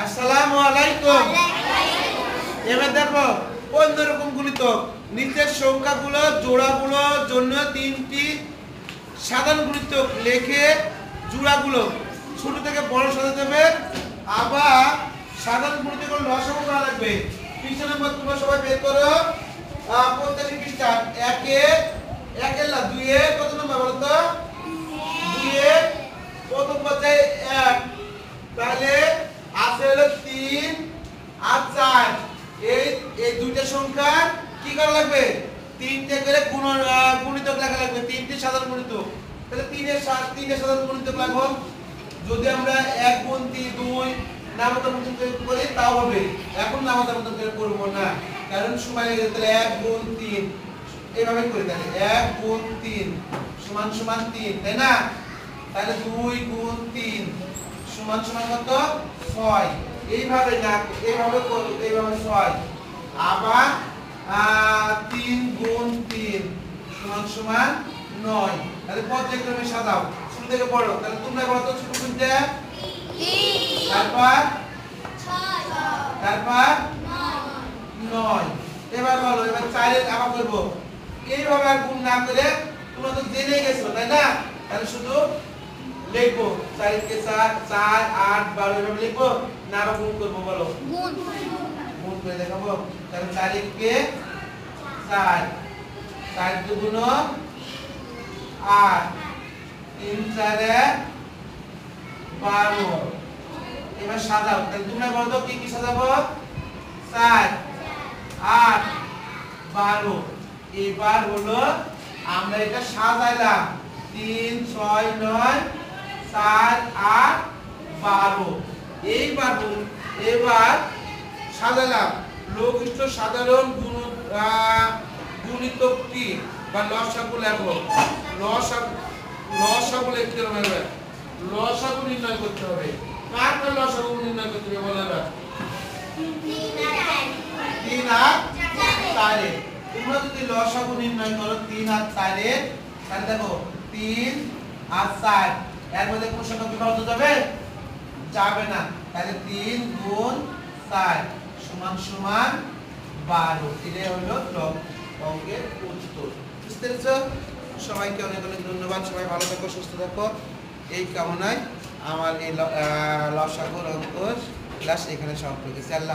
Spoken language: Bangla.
আসসালামু আলাইকুম। এবার দেখো অন্যরকম গুণিতক। নিচের সংখ্যাগুলো জোড়াগুলোর জন্য তিনটি সাধারণ গুণিতক লিখে জোড়াগুলো ছোট থেকে বড় সাজাতে হবে। আবার সাধারণ গুণিতক লসাগু করা লাগবে। পৃষ্ঠা নম্বর তোমরা সবাই বের করো। 85 পৃষ্ঠা। একের না দুইয়ের কত নম্বর বলো তো? দুইয়ের প্রথম পর্যায়ে 1, তাহলে আছে হলো 3 আর 4। এই দুইটা সংখ্যা কি করা লাগবে? তিনটে করে গুণিতক লেখা লাগবে, তিনটি সাধারণ গুণিতক। তাহলে 3 এর সাধারণ গুণিতক লাগবে। যদি আমরা 1 গুণ 3 2 নামতামতন করি তাও হবে। এখন নামতামতন করে করব না, কারণ সময় লেগে যাবে। তাহলে 1 গুণ 3 এইভাবে করি। তাহলে 1 গুণ 3 সমান সমান 3, তাই না? তাহলে 2 গুণ 3 সমান সমান কত? 6। এইভাবে না, এইভাবে করব, এইভাবে 6। আবার 3 গুণ 3 সমান সমান 9। তাহলে পর্যায়ক্রমে সাজাও ছোট থেকে বড়। তাহলে তোমরা বলো তো ছোট কোনটা? 3, তারপর 9। এবার বলো, এবার 4 এর আবার করব। এইভাবে আর গুণ না করে তোমরা তো জেনে গেছো, তাই না? তাহলে শুধু লিখবো 4 কে 4 4 8 12 এভাবে লিখবো না, আবার গুণ করব। বলো গুণ করে দেখাবো। তাহলে 4 কে 4 4 দুগুণ 8 3 4 12। এবার সাজাও। তাহলে তোমরা বলো তো কি কি সাজাবো? 4 8 12। এবার হলো আমরা এটা সাজাইলাম 3 6 9 4 8 12। এবার সাজালাম লঘিষ্ঠ সাধারণ গুণিতকটি বা লসাগু লেখো। লসাগু লিখতে হবে। লসাগু নির্ণয় করতে হবে। কার লসাগু নির্ণয় করতে হবে বলো না? 3 আর 4। তোমরা যদি লসাগু নির্ণয় করো 3 আর 4, তাহলে দেখো 3 আর 4 এর মধ্যে কোন সংখ্যা বিভাজ্য যাবে? যাবে না। তাহলে 3 গুণ 4 সমান সমান 12। এটাই হলো অঙ্কের উত্তর। বুঝতে পেরেছো? সবাইকে অনেক অনেক ধন্যবাদ। সবাই ভালো থাকো, সুস্থ থাকো, এই কামনায় আমার এই লসাগুর অঙ্ক ক্লাস এখানে সমাপ্ত হয়েছে। আল্লাহ।